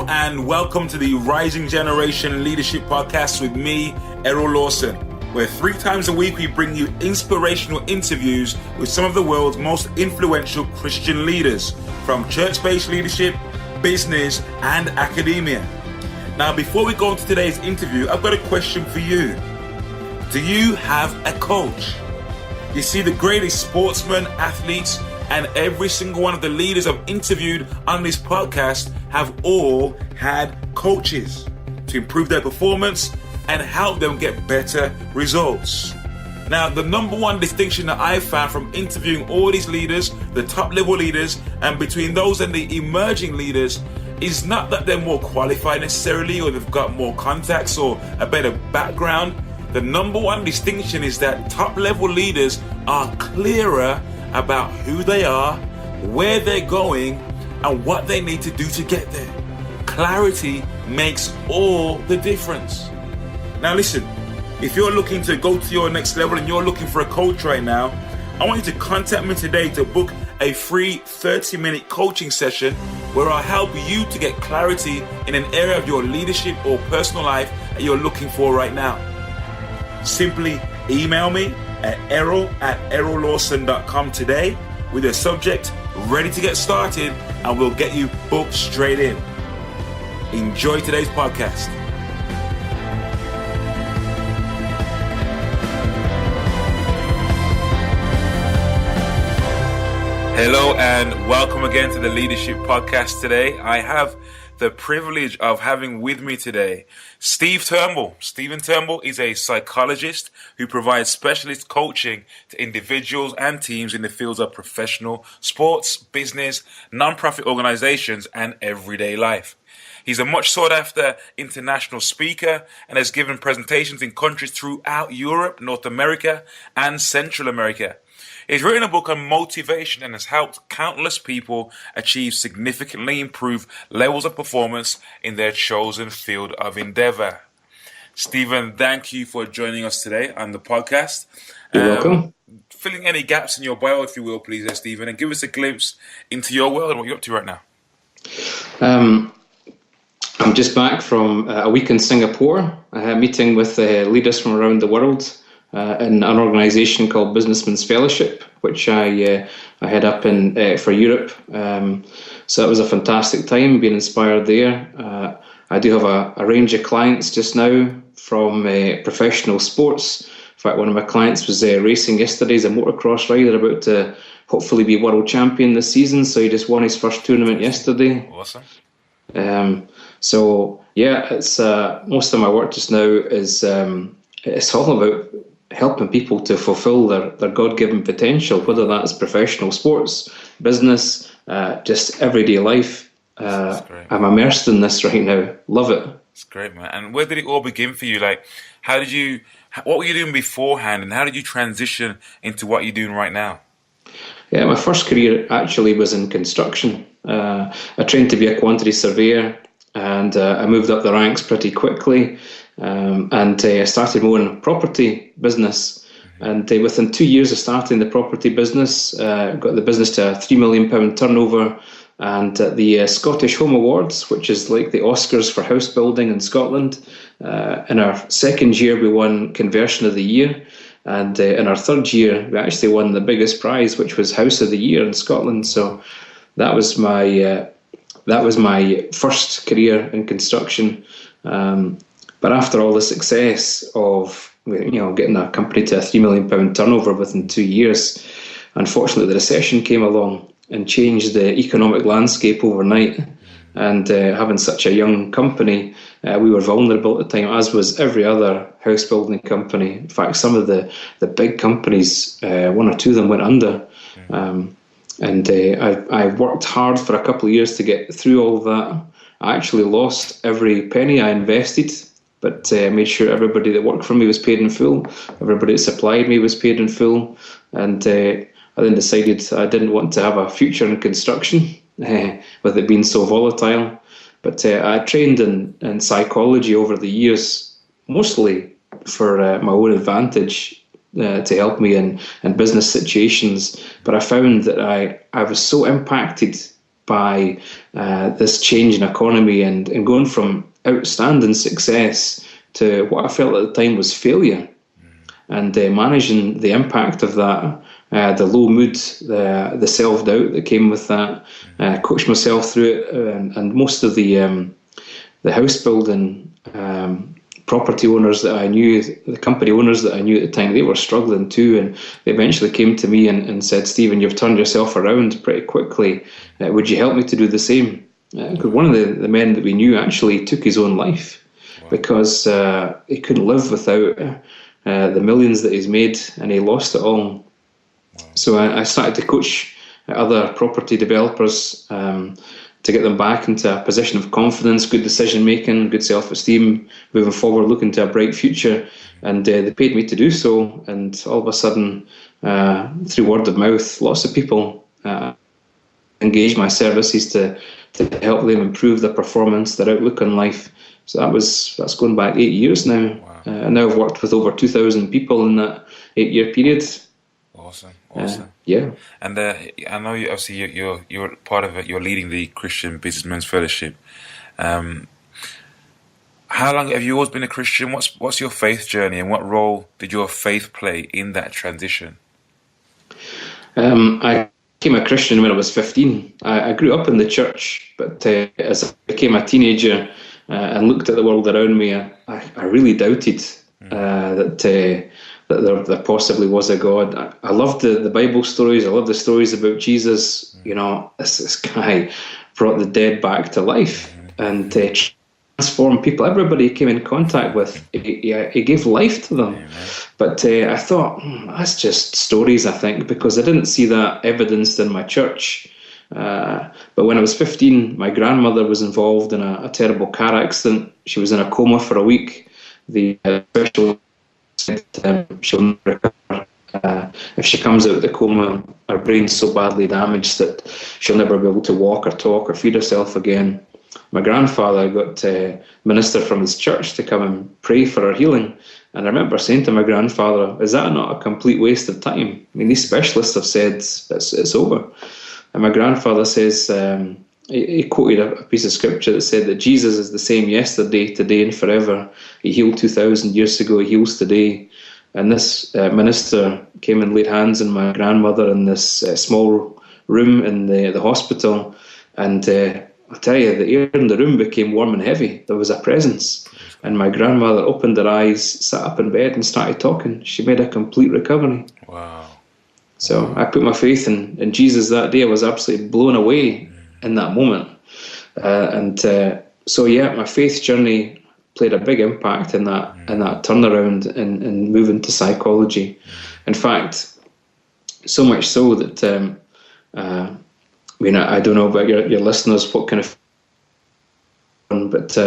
Hello and welcome to the Rising Generation Leadership Podcast with me, Errol Lawson, where 3 times a week we bring you inspirational interviews with some of the world's most influential Christian leaders from church-based leadership, business, and academia. Now, before we go into today's interview, I've got a question for you. Do you have a coach? You see, the greatest sportsmen, athletes, and every single one of the leaders I've interviewed on this podcast have all had coaches to improve their performance and help them get better results. Now, the number one distinction that I've found from interviewing all these leaders, the top level leaders, and between those and the emerging leaders, is not that they're more qualified necessarily, or they've got more contacts or a better background. The number one distinction is that top level leaders are clearer about who they are, where they're going, and what they need to do to get there. Clarity makes all the difference. Now listen, if you're looking to go to your next level and you're looking for a coach right now, I want you to contact me today to book a free 30-minute coaching session where I'll help you to get clarity in an area of your leadership or personal life that you're looking for right now. Simply email me at errol@errollawson.com today with a subject ready to get started, and we'll get you booked straight in. Enjoy today's podcast. Hello and welcome again to the Leadership Podcast. Today I have the privilege of having with me today Steven Turnbull. Steven Turnbull is a psychologist who provides specialist coaching to individuals and teams in the fields of professional, sports, business, non-profit organizations, and everyday life. He's a much sought after international speaker and has given presentations in countries throughout Europe, North America, and Central America. He's written a book on motivation and has helped countless people achieve significantly improved levels of performance in their chosen field of endeavor. Steven, thank you for joining us today on the podcast. You're welcome. Filling any gaps in your bio, if you will, please, Steven, and give us a glimpse into your world and what you're up to right now. I'm just back from a week in Singapore, meeting with leaders from around the world. In an organisation called Businessmens Fellowship, which I head up in for Europe. So that was a fantastic time, being inspired there. I do have a range of clients just now from professional sports. In fact, one of my clients was racing yesterday. He's a motocross rider about to hopefully be world champion this season. So he just won his first tournament yesterday. Awesome. So yeah, it's most of my work just now is it's all about helping people to fulfill their God-given potential, whether that's professional sports, business, just everyday life. I'm immersed in this right now. Love it. It's great, man. And where did it all begin for you? Like, what were you doing beforehand, and how did you transition into what you're doing right now? Yeah, my first career actually was in construction. I trained to be a quantity surveyor, and I moved up the ranks pretty quickly. And I started more in property business, and within 2 years of starting the property business, got the business to a £3 million turnover, and at the Scottish Home Awards, which is like the Oscars for house building in Scotland. In our second year, we won Conversion of the Year, and in our third year, we actually won the biggest prize, which was House of the Year in Scotland. So that was my first career in construction. But after all the success of getting a company to a £3 million turnover within 2 years, unfortunately the recession came along and changed the economic landscape overnight. And having such a young company, we were vulnerable at the time, as was every other house building company. In fact, some of the big companies, 1 or 2 of them went under. And I worked hard for a couple of years to get through all that. I actually lost every penny I invested, but made sure everybody that worked for me was paid in full. Everybody that supplied me was paid in full. And I then decided I didn't want to have a future in construction, with it being so volatile. But I trained in psychology over the years, mostly for my own advantage, to help me in business situations. But I found that I was so impacted by this change in economy and going from outstanding success to what I felt at the time was failure, and managing the impact of that, the low mood, the self-doubt that came with that, coached myself through it, and most of the house building property owners that I knew, the company owners that I knew at the time, they were struggling too, and they eventually came to me and said, "Stephen, you've turned yourself around pretty quickly. Would you help me to do the same?" Because one of the men that we knew actually took his own life. Wow. Because he couldn't live without the millions that he's made, and he lost it all. Wow. So I started to coach other property developers to get them back into a position of confidence, good decision making, good self-esteem, moving forward, looking to a bright future. And they paid me to do so. And all of a sudden, through word of mouth, lots of people engaged my services to help them improve their performance, their outlook on life. So that's going back 8 years now. Wow. And now I've worked with over 2,000 people in that 8-year period. Awesome. Yeah. And I know you're part of it. You're leading the Christian Businessmen's Fellowship. How long have you always been a Christian? What's your faith journey, and what role did your faith play in that transition? I became a Christian when I was 15. I grew up in the church, but as I became a teenager and looked at the world around me, I really doubted that there possibly was a God. I loved the Bible stories. I loved the stories about Jesus. You know, this guy brought the dead back to life and transformed people. Everybody he came in contact with, he gave life to them. Amen. But I thought, that's just stories, I think, because I didn't see that evidenced in my church. But when I was 15, my grandmother was involved in a terrible car accident. She was in a coma for a week. The special said she'll never recover. If she comes out of the coma, her brain's so badly damaged that she'll never be able to walk or talk or feed herself again. My grandfather got a minister from his church to come and pray for her healing. And I remember saying to my grandfather, "Is that not a complete waste of time? I mean, these specialists have said it's over." And my grandfather says, he quoted a piece of scripture that said that Jesus is the same yesterday, today and forever. He healed 2,000 years ago, he heals today. And this minister came and laid hands on my grandmother in this small room in the hospital. And I'll tell you, the air in the room became warm and heavy. There was a presence. And my grandmother opened her eyes, sat up in bed and started talking. She made a complete recovery. Wow. So I put my faith in Jesus that day. I was absolutely blown away in that moment. So my faith journey played a big impact in that turnaround and moving to psychology. In fact, so much so that I don't know about your listeners what kind of, but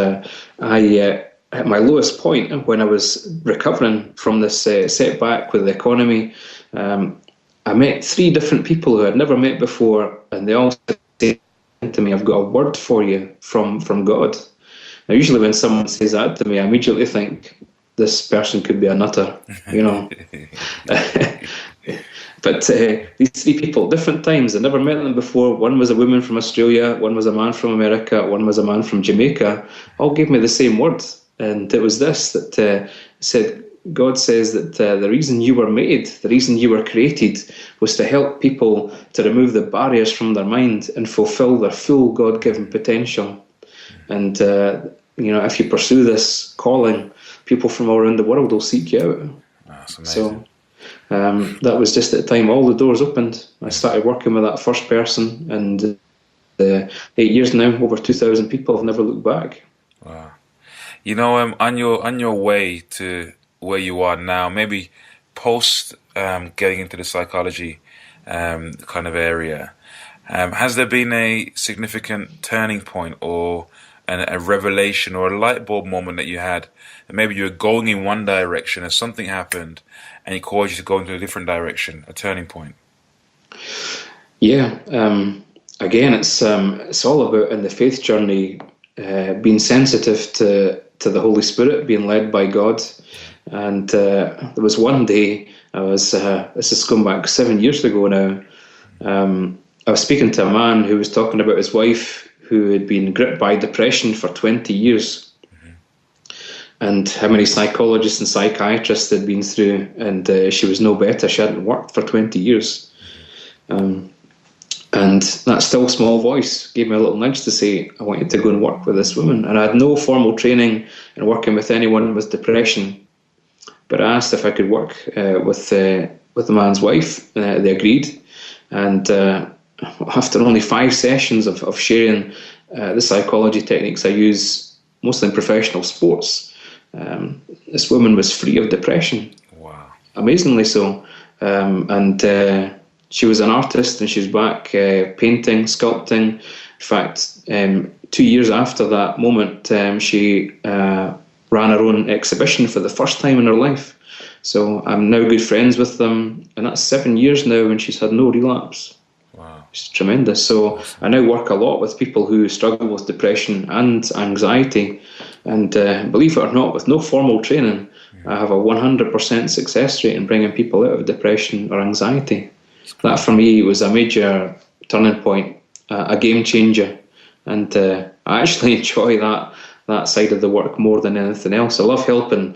I at my lowest point when I was recovering from this setback with the economy, I met 3 different people who I'd never met before, and they all said to me, "I've got a word for you from God." Now, usually when someone says that to me, I immediately think, this person could be a nutter, you know. But these 3 people, different times, I never met them before. One was a woman from Australia, one was a man from America, one was a man from Jamaica, all gave me the same word. And it was this, that said, God says that the reason you were made, the reason you were created, was to help people to remove the barriers from their mind and fulfill their full God-given potential. And, if you pursue this calling, people from all around the world will seek you out. That's amazing. So that was just at the time all the doors opened. I started working with that first person, and 8 years now, over 2,000 people have never looked back. Wow. On your way to where you are now, maybe post getting into the psychology kind of area, has there been a significant turning point or a revelation or a light bulb moment that you had, that maybe you were going in one direction and something happened and it caused you to go into a different direction, a turning point? Yeah. Again, it's all about, in the faith journey, being sensitive to the Holy Spirit, being led by God. And there was one day, I was this is going back 7 years ago now, I was speaking to a man who was talking about his wife who had been gripped by depression for 20 years, and how many psychologists and psychiatrists they'd been through, and she was no better. She hadn't worked for 20 years. And that still small voice gave me a little nudge to say, I want you to go and work with this woman. And I had no formal training in working with anyone with depression, but I asked if I could work with the man's wife. They agreed. And after only 5 sessions of sharing the psychology techniques I use mostly in professional sports, this woman was free of depression. Wow. Amazingly so. She was an artist, and she was back painting, sculpting. In fact, 2 years after that moment, she ran her own exhibition for the first time in her life. So I'm now good friends with them, and that's 7 years now, and she's had no relapse. Wow. It's tremendous. So I now work a lot with people who struggle with depression and anxiety, and believe it or not, with no formal training, I have a 100% success rate in bringing people out of depression or anxiety. That for me was a major turning point, a game changer, and I actually enjoy that side of the work more than anything else. I love helping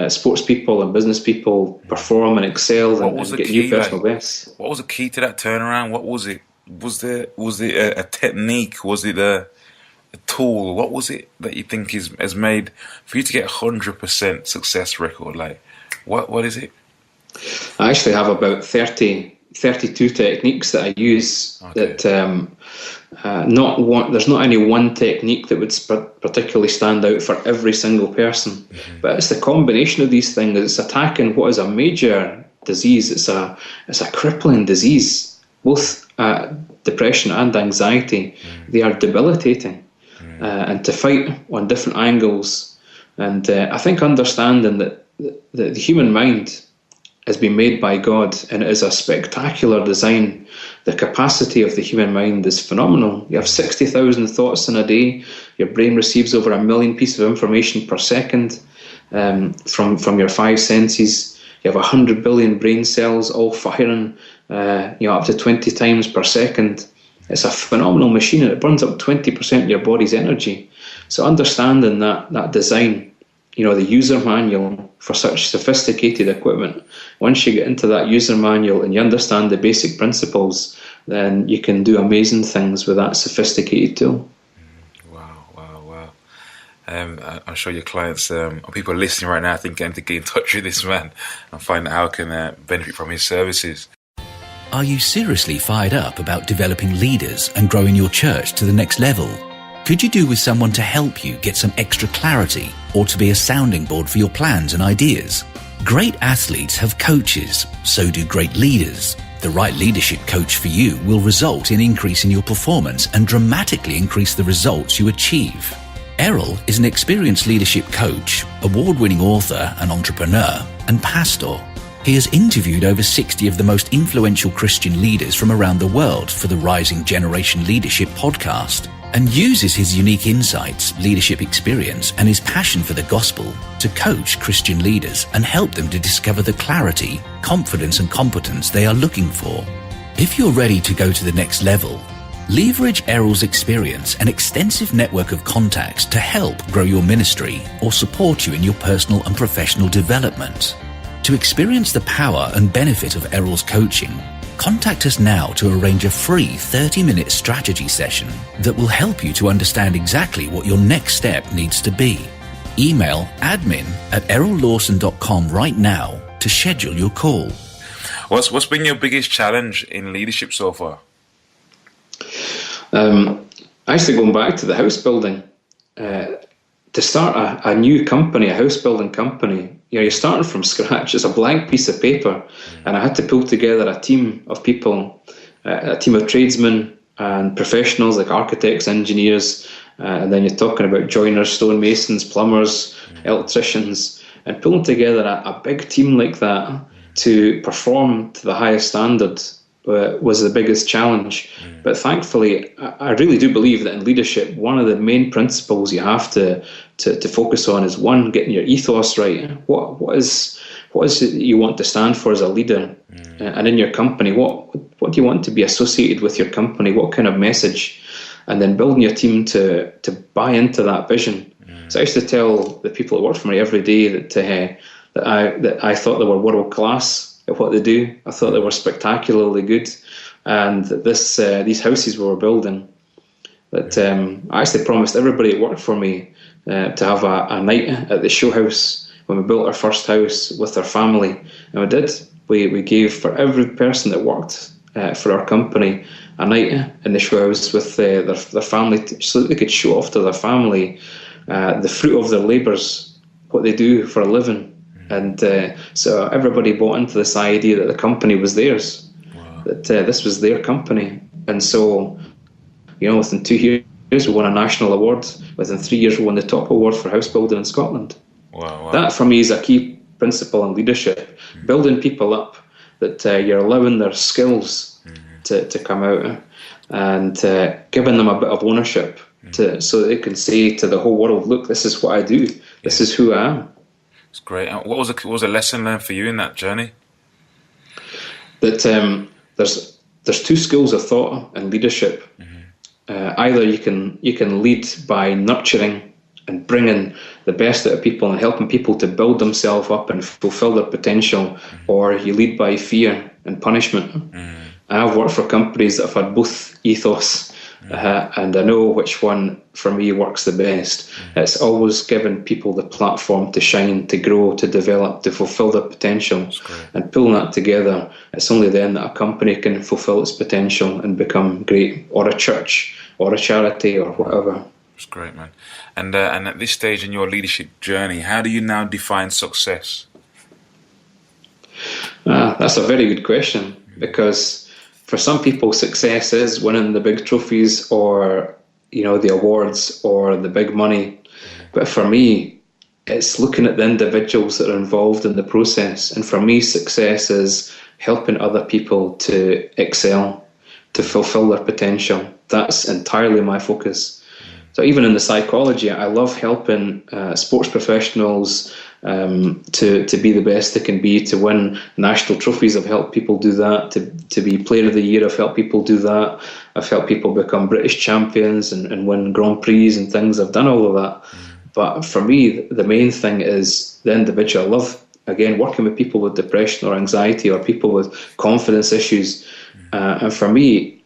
sports people and business people perform and excel and get new personal bests. What was the key to that turnaround? What was it? Was it a technique? Was it a tool? What was it that you think has made for you to get 100% success record? Like, what is it? I actually have about 32 techniques that I use. Okay. That there's not any one technique that would particularly stand out for every single person, but it's the combination of these things. It's attacking what is a major disease. It's a crippling disease. Both depression and anxiety, they are debilitating, and to fight on different angles. And I think understanding that the human mind has been made by God, and it is a spectacular design. The capacity of the human mind is phenomenal. You have 60,000 thoughts in a day. Your brain receives over 1 million pieces of information per second from your 5 senses. You have 100 billion brain cells all firing up to 20 times per second. It's a phenomenal machine, and it burns up 20% of your body's energy. So understanding that design, the user manual for such sophisticated equipment, once you get into that user manual and you understand the basic principles, then you can do amazing things with that sophisticated tool. Wow. I'm sure your clients or people listening right now think getting to get in touch with this man and find out how I can benefit from his services. Are you seriously fired up about developing leaders and growing your church to the next level? Could you do with someone to help you get some extra clarity, or to be a sounding board for your plans and ideas? Great athletes have coaches, so do great leaders. The right leadership coach for you will result in increasing your performance and dramatically increase the results you achieve. Errol is an experienced leadership coach, award-winning author and entrepreneur, and pastor. He has interviewed over 60 of the most influential Christian leaders from around the world for the Rising Generation Leadership podcast, and uses his unique insights, leadership experience, and his passion for the gospel to coach Christian leaders and help them to discover the clarity, confidence, and competence they are looking for. If you're ready to go to the next level, leverage Errol's experience and extensive network of contacts to help grow your ministry or support you in your personal and professional development. To experience the power and benefit of Errol's coaching, contact us now to arrange a free 30-minute strategy session that will help you to understand exactly what your next step needs to be. Email admin@errollawson.com right now to schedule your call. What's been your biggest challenge in leadership so far? Actually, going back to the house building, to start a new company, a house building company, you're starting from scratch. It's a blank piece of paper, and I had to pull together a team of people, a team of tradesmen and professionals like architects, engineers, and then you're talking about joiners, stonemasons, plumbers, electricians, and pulling together a big team like that to perform to the highest standard was the biggest challenge. But thankfully, I really do believe that in leadership, one of the main principles you have to focus on is, one, getting your ethos right. What is what is it you want to stand for as a leader, and in your company, what do you want to be associated with your company? What kind of message? And then building your team to buy into that vision. So I used to tell the people that work for me every day that I thought they were world class at what they do. I thought they were spectacularly good, and that these houses we were building, that I actually promised everybody that worked for me to have a night at the show house when we built our first house with our family, and we did. We gave for every person that worked for our company a night in the show house with their family, so that they could show off to their family the fruit of their labours, what they do for a living. And so everybody bought into this idea that the company was theirs, that this was their company. And so, within 2 years we won a national award. Within 3 years we won the top award for house building in Scotland. Wow. That for me is a key principle in leadership, building people up, that you're allowing their skills to come out, and giving them a bit of ownership so that they can say to the whole world, look, this is what I do, this is who I am. It's great. What was a lesson learned for you in that journey? That there's two schools of thought in leadership. Either you can lead by nurturing and bringing the best out of people and helping people to build themselves up and fulfill their potential, or you lead by fear and punishment. I've worked for companies that have had both ethos, and I know which one for me works the best. It's always giving people the platform to shine, to grow, to develop, to fulfill their potential, and pulling that together. It's only then that a company can fulfill its potential and become great, or a church, or a charity, or whatever. That's great, man. And at this stage in your leadership journey, how do you now define success? That's a very good question, because for some people, success is winning the big trophies, or the awards, or the big money. But for me, it's looking at the individuals that are involved in the process. And for me, success is helping other people to excel, to fulfill their potential. That's entirely my focus. So even in the psychology, I love helping sports professionals to be the best they can be, to win national trophies. I've helped people do that. To be Player of the Year, I've helped people do that. I've helped people become British champions and win Grand Prix and things. I've done all of that. But for me, the main thing is the individual. I love, again, working with people with depression or anxiety, or people with confidence issues. And for me,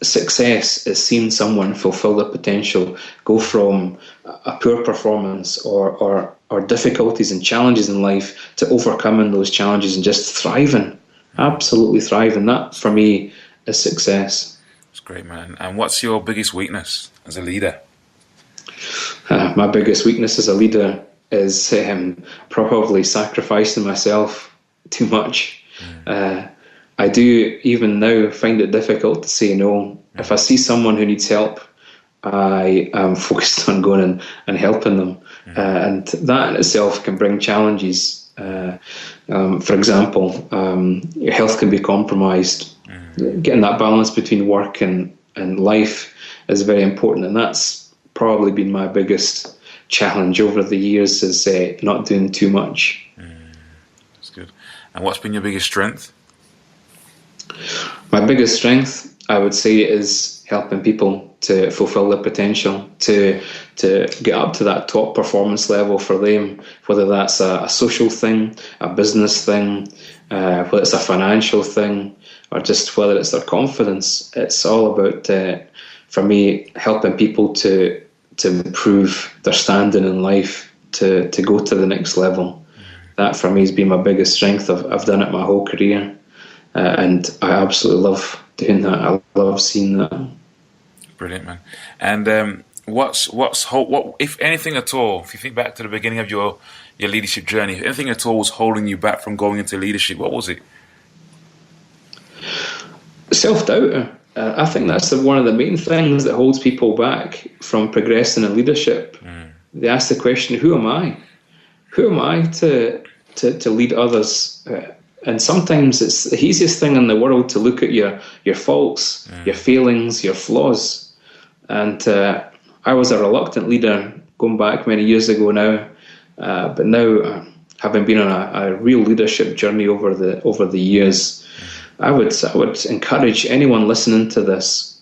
success is seeing someone fulfill their potential, go from a poor performance or difficulties and challenges in life to overcoming those challenges and just thriving, absolutely thriving. That, for me, is success. That's great, man. And what's your biggest weakness as a leader? My biggest weakness as a leader is probably sacrificing myself too much. I do even now find it difficult to say no. If I see someone who needs help, I am focused on going and helping them. And that in itself can bring challenges. For example, your health can be compromised. Getting that balance between work and life is very important. And that's probably been my biggest challenge over the years, is not doing too much. That's good. And what's been your biggest strength? My biggest strength, I would say, is helping people to fulfill their potential, to get up to that top performance level for them, whether that's a social thing, a business thing, whether it's a financial thing, or just whether it's their confidence. It's all about, for me, helping people to improve their standing in life, to go to the next level. That for me has been my biggest strength. I've done it my whole career. And I absolutely love doing that. I love seeing that. Brilliant, man. And what, if anything at all, if you think back to the beginning of your leadership journey, if anything at all was holding you back from going into leadership, what was it? Self-doubt. I think that's one of the main things that holds people back from progressing in leadership. They ask the question, who am I? Who am I to lead others? And sometimes it's the easiest thing in the world to look at your faults, your failings, your flaws. And I was a reluctant leader going back many years ago now. But now having been on a real leadership journey over the years, I would encourage anyone listening to this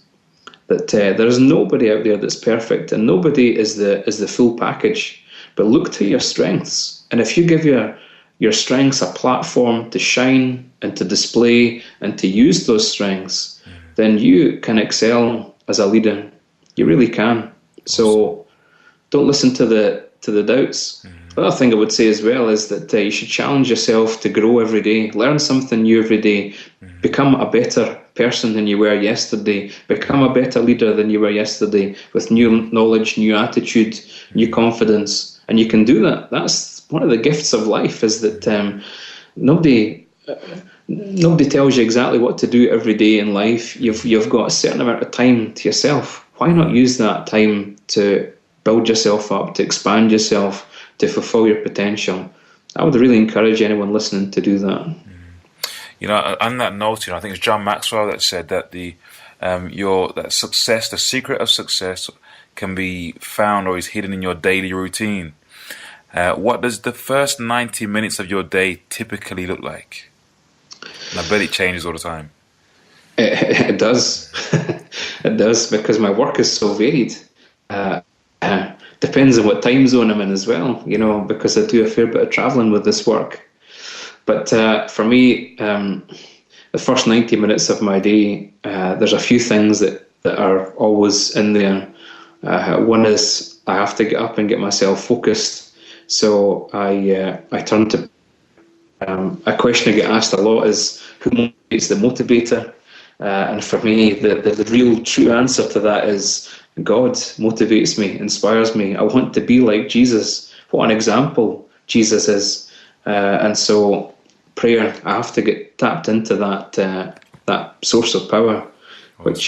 that there's nobody out there that's perfect, and nobody is the full package. But look to your strengths, and if you give your strengths a platform to shine and to display and to use those strengths, then you can excel as a leader. You really can. So don't listen to the doubts. The other thing I would say as well is that you should challenge yourself to grow every day, learn something new every day, become a better person than you were yesterday, become a better leader than you were yesterday, with new knowledge, new attitude, new confidence. And you can do that. That's one of the gifts of life, is that nobody tells you exactly what to do every day in life. You've got a certain amount of time to yourself. Why not use that time to build yourself up, to expand yourself, to fulfill your potential? I would really encourage anyone listening to do that. You know, on that note, I think it's John Maxwell that said that that success, the secret of success, can be found or is hidden in your daily routine. What does the first 90 minutes of your day typically look like? And I bet it changes all the time. It does. It does, because my work is so varied. Depends on what time zone I'm in as well, because I do a fair bit of traveling with this work. But for me, the first 90 minutes of my day, there's a few things that are always in there. One is I have to get up and get myself focused. So I turn to a question I get asked a lot is, who motivates the motivator? And for me, the real true answer to that is God motivates me, inspires me. I want to be like Jesus. What an example Jesus is. And so prayer, I have to get tapped into that source of power, which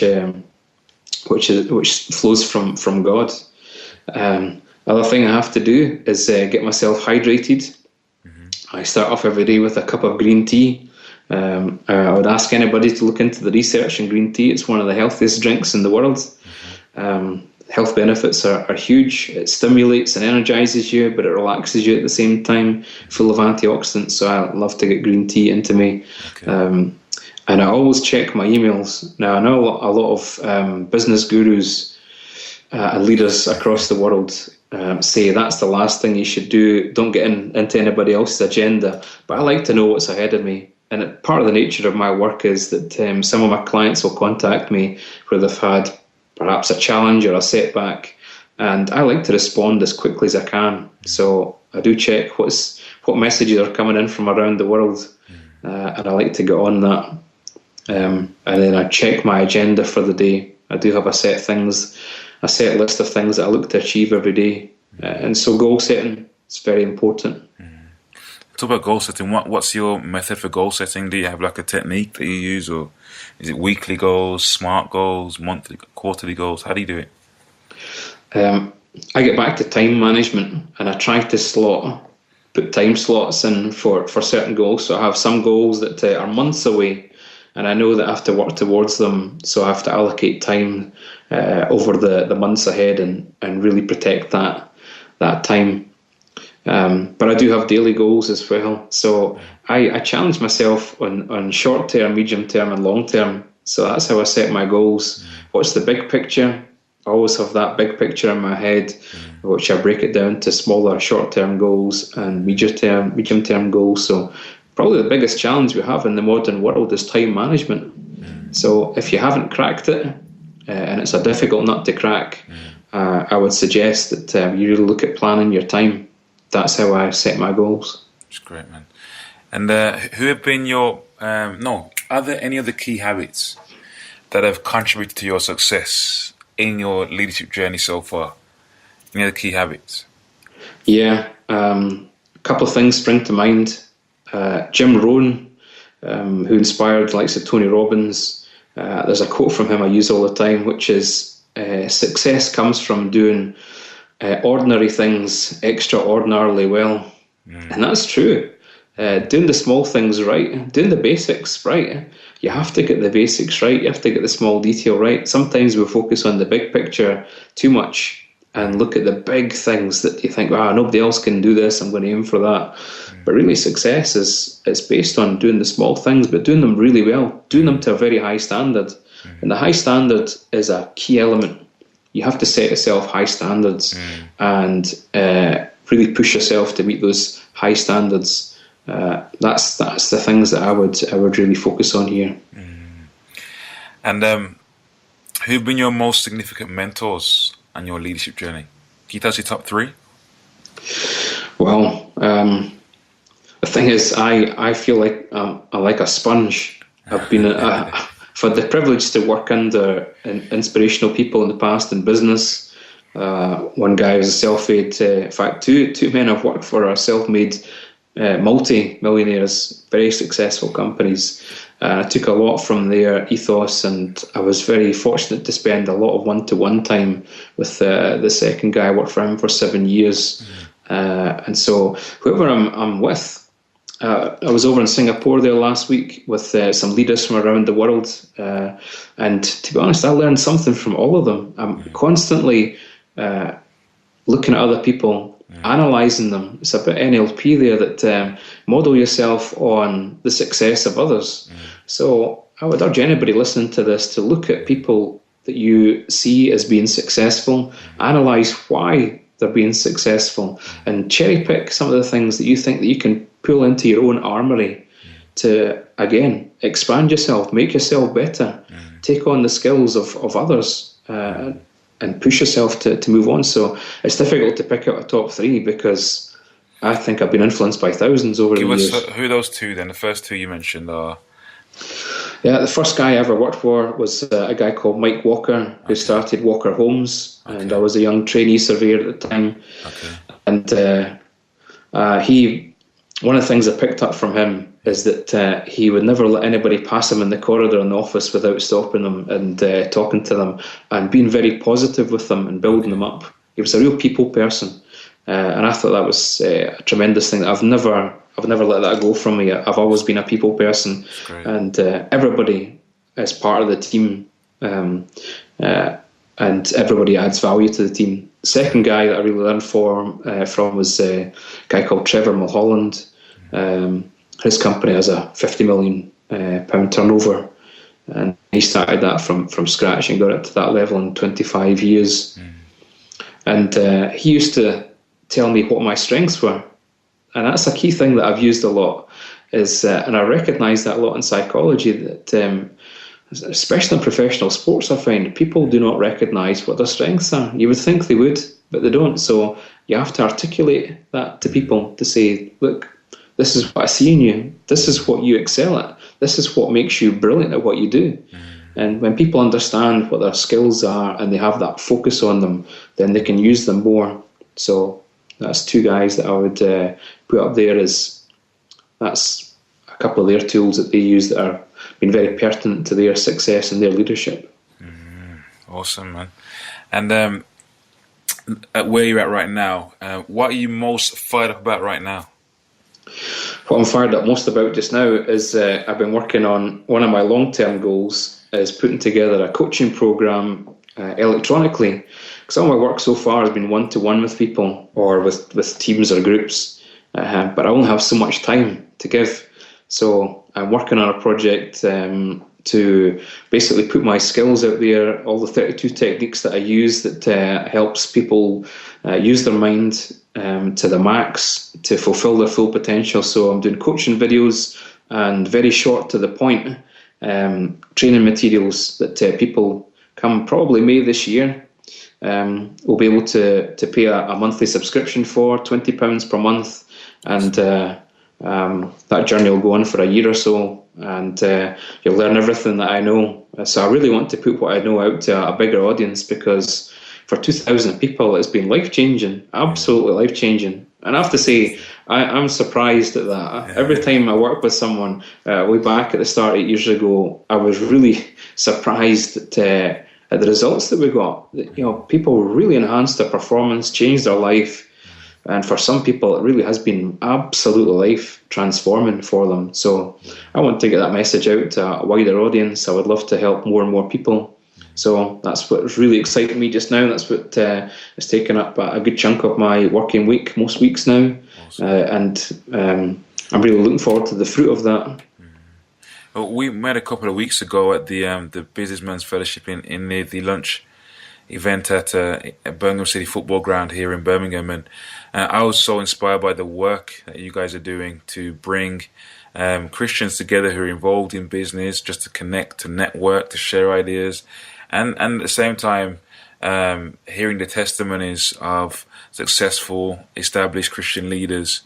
flows from God. Other thing I have to do is get myself hydrated. I start off every day with a cup of green tea. I would ask anybody to look into the research in green tea. It's one of the healthiest drinks in the world. Health benefits are huge. It stimulates and energizes you, but it relaxes you at the same time, full of antioxidants. So I love to get green tea into me. Okay. And I always check my emails. Now, I know a lot of business gurus and leaders across the world say that's the last thing you should do. Don't get into anybody else's agenda. But I like to know what's ahead of me. And part of the nature of my work is that some of my clients will contact me where they've had perhaps a challenge or a setback, and I like to respond as quickly as I can. So I do check what messages are coming in from around the world, and I like to get on that. And then I check my agenda for the day. I do have a set list of things that I look to achieve every day, and so goal setting is very important. Talk about goal setting. What's your method for goal setting? Do you have like a technique that you use, or is it weekly goals, SMART goals, monthly, quarterly goals? How do you do it? I get back to time management, and I try to put time slots in for certain goals. So I have some goals that are months away, and I know that I have to work towards them. So I have to allocate time over the months ahead and really protect that time. But I do have daily goals as well. So I challenge myself on short term, medium term and long term. So that's how I set my goals. What's the big picture? I always have that big picture in my head, which I break it down to smaller short term goals and medium term goals. So probably the biggest challenge we have in the modern world is time management. So if you haven't cracked it, and it's a difficult nut to crack, I would suggest that you really look at planning your time. That's how I set my goals. That's great, man. And who have been are there any other key habits that have contributed to your success in your leadership journey so far? Any other key habits? Yeah, a couple of things spring to mind. Jim Rohn, who inspired the likes of Tony Robbins, there's a quote from him I use all the time, which is, success comes from doing ordinary things extraordinarily well. And that's true. Doing the small things right, doing the basics right. You have to get the basics right. You have to get the small detail right. Sometimes we focus on the big picture too much and look at the big things that you think, nobody else can do this, I'm going to aim for that. But really, success it's based on doing the small things, but doing them really well, doing them to a very high standard. And the high standard is a key element. You have to set yourself high standards and really push yourself to meet those high standards. That's the things that I would really focus on here. And who've been your most significant mentors on your leadership journey? Can you tell us your top 3? Well, the thing is, I feel like I'm like a sponge. I've been for the privilege to work under inspirational people in the past in business. One guy was a self-made, in fact, two men I've worked for are self-made multi-millionaires, very successful companies. I took a lot from their ethos, and I was very fortunate to spend a lot of one-to-one time with the second guy. I worked for him for 7 years. And so whoever I'm with, I was over in Singapore there last week with some leaders from around the world, and to be honest, I learned something from all of them. I'm constantly looking at other people, analysing them. It's a bit NLP there, that model yourself on the success of others. So I would urge anybody listening to this to look at people that you see as being successful, analyse why they're being successful, and cherry pick some of the things that you think that you can pull into your own armoury to, again, expand yourself, make yourself better, take on the skills of others, and push yourself to move on. So it's difficult to pick out a top 3 because I think I've been influenced by thousands over the years. Who are those 2 then? The first 2 you mentioned are... Yeah, the first guy I ever worked for was a guy called Mike Walker, who started Walker Homes, and I was a young trainee surveyor at the time. And one of the things I picked up from him is that he would never let anybody pass him in the corridor in the office without stopping them and talking to them and being very positive with them and building them up. He was a real people person, and I thought that was a tremendous thing. I've never let that go from me. I've always been a people person, and everybody is part of the team, and everybody adds value to the team. Second guy that I really learned from was a guy called Trevor Mulholland. His company has a £50 million turnover, and he started that from scratch and got it to that level in 25 years. And he used to tell me what my strengths were. And that's a key thing that I've used a lot, is, and I recognise that a lot in psychology, that especially in professional sports, I find people do not recognise what their strengths are. You would think they would, but they don't. So you have to articulate that to people to say, look, this is what I see in you. This is what you excel at. This is what makes you brilliant at what you do. And when people understand what their skills are and they have that focus on them, then they can use them more. So that's 2 guys that I would put up there that's a couple of their tools that they use that are been very pertinent to their success and their leadership. Awesome, man. And at where you're at right now, what are you most fired up about right now? What I'm fired up most about just now is I've been working on one of my long-term goals is putting together a coaching program electronically. Because all my work so far has been one-to-one with people or with teams or groups, but I only have so much time to give. So I'm working on a project to basically put my skills out there, all the 32 techniques that I use that helps people use their mind to the max to fulfill their full potential. So I'm doing coaching videos and very short to the point training materials that people come probably May this year will be able to pay a monthly subscription for £20 per month, and that journey will go on for a year or so, and you'll learn everything that I know. So I really want to put what I know out to a bigger audience, because for 2,000 people it's been life-changing, absolutely life-changing. And I have to say, I'm surprised at that. Every time I work with someone, way back at the start 8 years ago, I was really surprised at the results that we got. People really enhanced their performance, changed their life, and for some people it really has been absolutely life transforming for them. So I want to get that message out to a wider audience. I would love to help more and more people So that's what's really exciting me just now. That's what has taken up a good chunk of my working week, most weeks now. And I'm really looking forward to the fruit of that. Well, we met a couple of weeks ago at the Businessmens Fellowship in the lunch event at Birmingham City Football Ground here in Birmingham, and I was so inspired by the work that you guys are doing to bring Christians together who are involved in business, just to connect, to network, to share ideas, and at the same time hearing the testimonies of successful, established Christian leaders,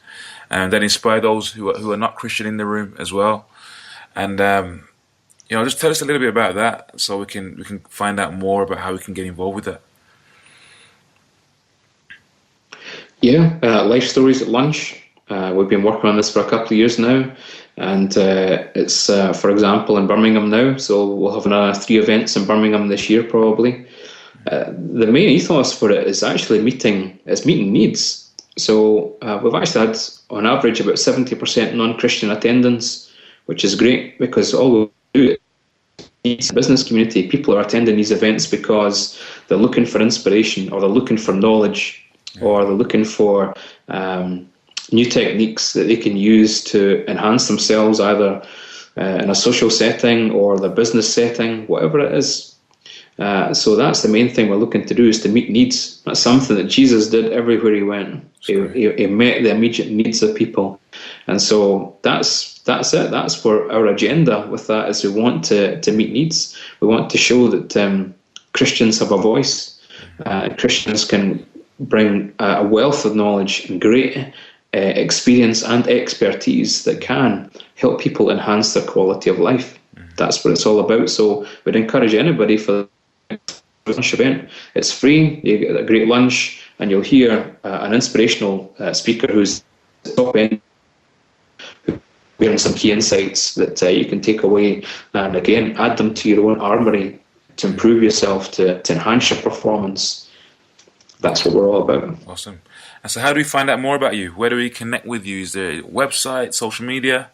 and that inspire those who are not Christian in the room as well. And just tell us a little bit about that, so we can find out more about how we can get involved with that. Yeah, Life Stories at Lunch. We've been working on this for a couple of years now, and it's, for example, in Birmingham now. So we'll have another 3 events in Birmingham this year, probably. The main ethos for it is actually meeting needs. So we've actually had, on average, about 70% non-Christian attendance, which is great, because all we do is the business community. People are attending these events because they're looking for inspiration, or they're looking for knowledge, or they're looking for new techniques that they can use to enhance themselves, either in a social setting or their business setting, whatever it is. So that's the main thing we're looking to do, is to meet needs. That's something that Jesus did everywhere he went. He met the immediate needs of people. And so that's it. That's where our agenda with that is. We want to meet needs. We want to show that Christians have a voice. Christians can bring a wealth of knowledge and great experience and expertise that can help people enhance their quality of life. That's what it's all about. So we'd encourage anybody for the lunch event. It's free. You get a great lunch, and you'll hear an inspirational speaker who's top end, sharing some key insights that you can take away, and again add them to your own armory to improve yourself, to enhance your performance. That's what we're all about. Awesome. And so how do we find out more about you? Where do we connect with you? Is there a website, social media?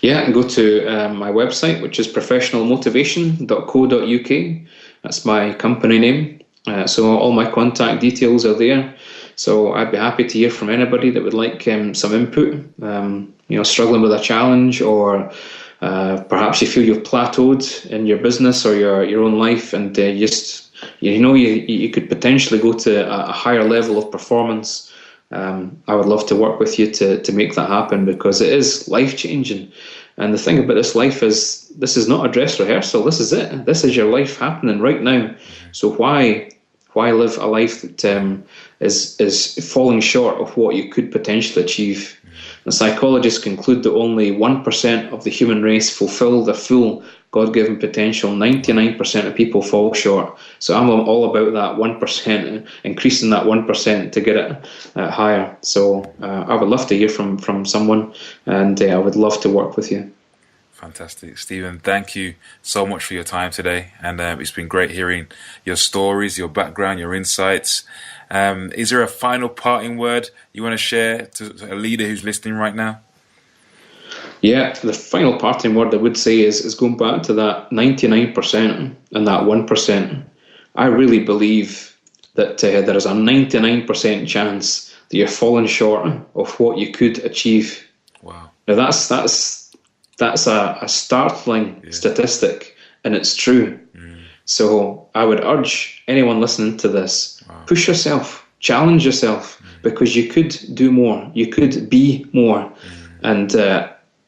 Yeah, and go to my website, which is professionalmotivation.co.uk. That's my company name. So all my contact details are there. So I'd be happy to hear from anybody that would like some input, struggling with a challenge, or perhaps you feel you've plateaued in your business or your own life, and you could potentially go to a higher level of performance. I would love to work with you to make that happen, because it is life-changing. And the thing about this life is, this is not a dress rehearsal. This is it. This is your life happening right now. So why live a life that is falling short of what you could potentially achieve? The psychologists conclude that only 1% of the human race fulfill their full God-given potential. 99% of people fall short. So I'm all about that 1%, increasing that 1% to get it higher. So I would love to hear from someone, and I would love to work with you. Fantastic. Stephen, thank you so much for your time today. And it's been great hearing your stories, your background, your insights. Is there a final parting word you want to share to a leader who's listening right now? Yeah, the final parting word I would say is going back to that 99% and that 1%. I really believe that there is a 99% chance that you're falling short of what you could achieve. Wow. Now that's a startling statistic, and it's true. So I would urge anyone listening to this, push yourself, challenge yourself, because you could do more, you could be more. And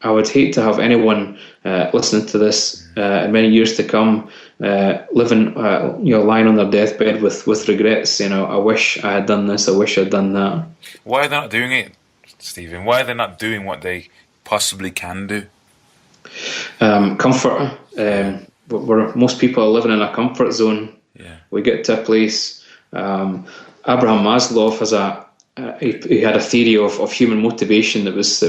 I would hate to have anyone listening to this in many years to come living, lying on their deathbed with regrets. I wish I had done this, I wish I'd done that. Why are they not doing it, Stephen? Why are they not doing what they possibly can do? Comfort. Where most people are living in a comfort zone. Yeah. We get to a place. Abraham Maslow has he had a theory of human motivation that was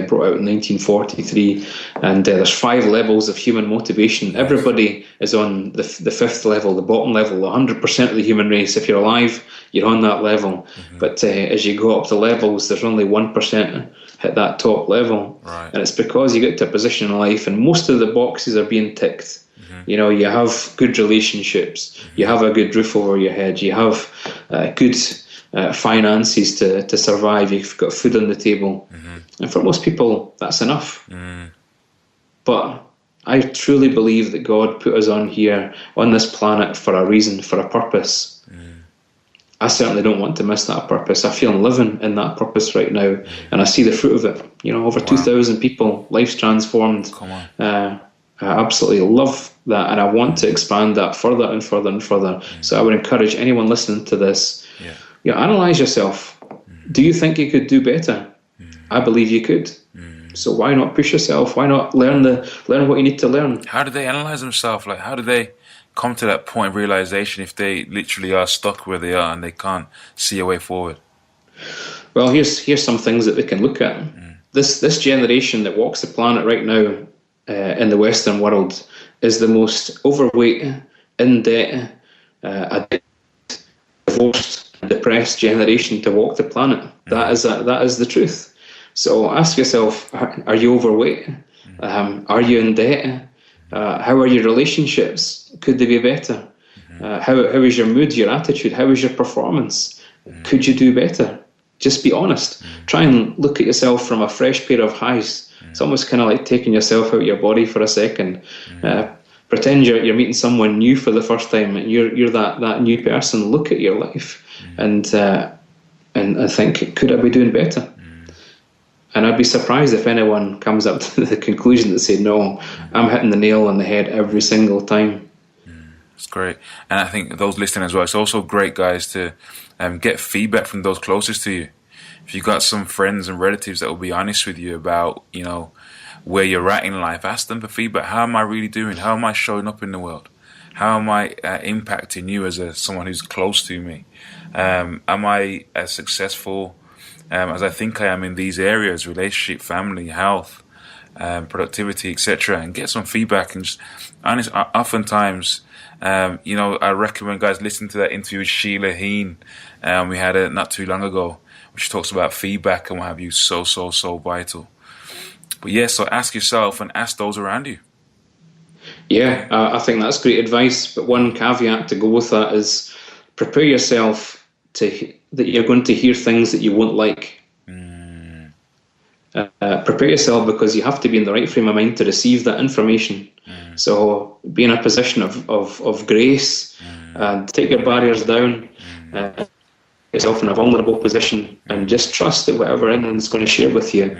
brought out in 1943, and there's 5 levels of human motivation. Everybody is on the 5th level, the bottom level. 100% of the human race, if you're alive, you're on that level. But as you go up the levels, there's only 1% hit that top level, and it's because you get to a position in life, and most of the boxes are being ticked. You know, you have good relationships, you have a good roof over your head, you have good finances to survive, you've got food on the table, and for most people that's enough. But I truly believe that God put us on here, on this planet, for a reason, for a purpose. I certainly don't want to miss that purpose. I feel I'm living in that purpose right now, and I see the fruit of it. You know, over 2,000 people, lives transformed. I absolutely love that, and I want to expand that further and further and further. So I would encourage anyone listening to this, you know, analyze yourself. Do you think you could do better? I believe you could. So why not push yourself? Why not learn what you need to learn? How do they analyze themselves? Like, how do they come to that point of realization if they literally are stuck where they are and they can't see a way forward? Well, here's some things that they can look at. This generation that walks the planet right now in the Western world is the most overweight, in debt, divorced, depressed generation to walk the planet. That is the truth. So ask yourself: are you overweight? Are you in debt? How are your relationships? Could they be better? How is your mood, your attitude? How is your performance? Could you do better? Just be honest. Try and look at yourself from a fresh pair of eyes. It's almost kind of like taking yourself out of your body for a second. Pretend you're meeting someone new for the first time, and you're that new person. Look at your life and think, could I be doing better? And I'd be surprised if anyone comes up to the conclusion that say, no, I'm hitting the nail on the head every single time. It's great. And I think those listening as well, it's also great, guys, to get feedback from those closest to you. If you've got some friends and relatives that will be honest with you about, you know, where you're at in life, ask them for feedback. How am I really doing? How am I showing up in the world? How am I impacting you as someone who's close to me? Am I as successful as I think I am in these areas: relationship, family, health, productivity, etc.? And get some feedback. And just honest. Oftentimes, you know, I recommend guys listen to that interview with Sheila Heen. We had it not too long ago, which talks about feedback and what have you. So vital. But yeah, so ask yourself and ask those around you. Yeah, I think that's great advice. But one caveat to go with that is prepare yourself that you're going to hear things that you won't like. Prepare yourself, because you have to be in the right frame of mind to receive that information. So be in a position of grace and take your barriers down. Yourself in a vulnerable position, and just trust that whatever anyone's going to share with you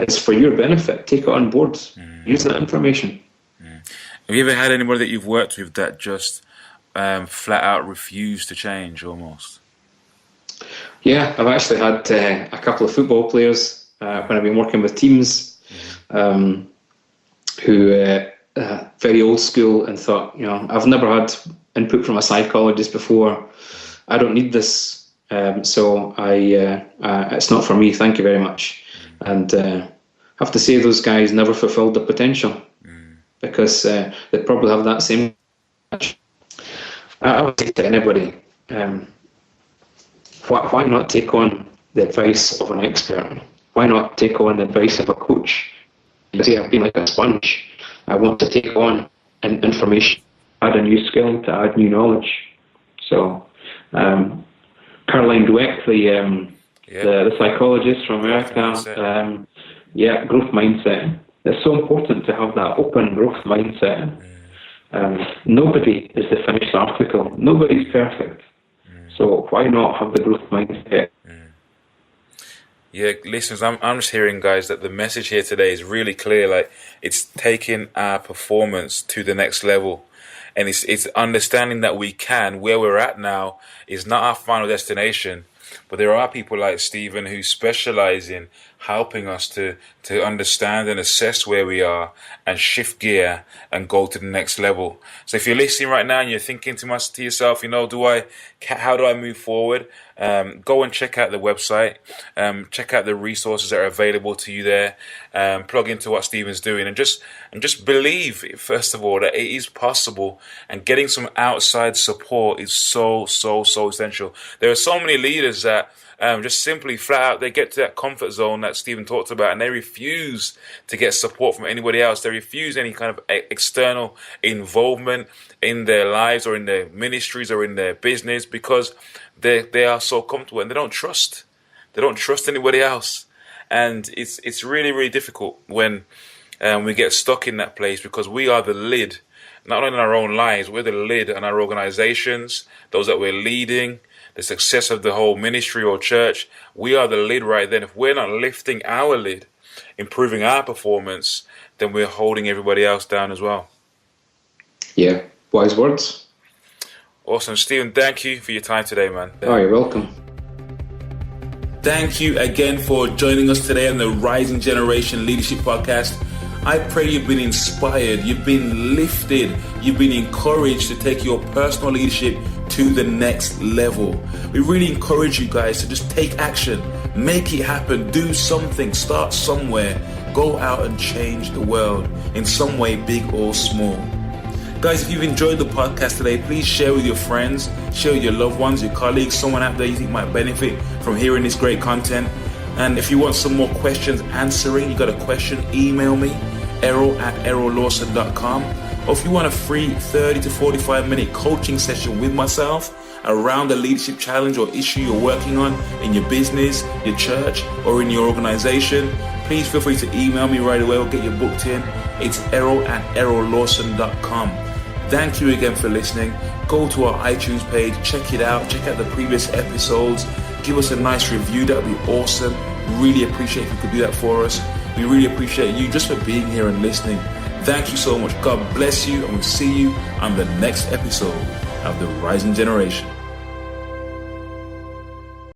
is for your benefit. Take it on board. Use that information. Have you ever had anybody that you've worked with that just flat out refused to change almost? Yeah, I've actually had a couple of football players when I've been working with teams who very old school and thought, you know, I've never had input from a psychologist before. I don't need this, so it's not for me. Thank you very much. And I have to say, those guys never fulfilled their potential because they probably have that same. I would say to anybody, why not take on the advice of an expert? Why not take on the advice of a coach? You see, I've been like a sponge. I want to take on information, add a new skill, to add new knowledge. So, Caroline Dweck, the psychologist from America, growth mindset. It's so important to have that open growth mindset. Nobody is the finished article. Nobody's perfect. So why not have the growth mindset? Yeah, listeners, I'm just hearing, guys, that the message here today is really clear. Like, it's taking our performance to the next level. And it's understanding that we can, where we're at now is not our final destination. But there are people like Steven who specialize in helping us to understand and assess where we are and shift gear and go to the next level. So if you're listening right now and you're thinking to yourself, how do I move forward? Go and check out the website. Check out the resources that are available to you there. Plug into what Steven's doing, and just believe, first of all, that it is possible. And getting some outside support is so essential. There are so many leaders that just simply flat out, they get to that comfort zone that Steven talked about, and they refuse to get support from anybody else. They refuse any kind of external involvement in their lives or in their ministries or in their business, because they are so comfortable and they don't trust anybody else. And it's really difficult when we get stuck in that place, because we are the lid, not only in our own lives, we're the lid on our organizations, those that we're leading, the success of the whole ministry or church. We are the lid right then. If we're not lifting our lid, improving our performance, then we're holding everybody else down as well. Yeah, wise words. Awesome. Steven, thank you for your time today, man. Oh, you're welcome. Thank you again for joining us today on the Rising Generation Leadership Podcast. I pray you've been inspired, you've been lifted, you've been encouraged to take your personal leadership to the next level. We really encourage you guys to just take action, make it happen, do something, start somewhere, go out and change the world in some way, big or small. Guys, if you've enjoyed the podcast today, please share with your friends, share with your loved ones, your colleagues, someone out there you think might benefit from hearing this great content. And if you want some more questions answering, you got a question, email me, errol@errollawson.com. Or if you want a free 30 to 45 minute coaching session with myself around a leadership challenge or issue you're working on in your business, your church, or in your organization, please feel free to email me right away or get you booked in. It's errol@errollawson.com. Thank you again for listening. Go to our iTunes page, check it out, check out the previous episodes, give us a nice review, that would be awesome. Really appreciate if you could do that for us. We really appreciate you just for being here and listening. Thank you so much. God bless you, and we'll see you on the next episode of The Rising Generation.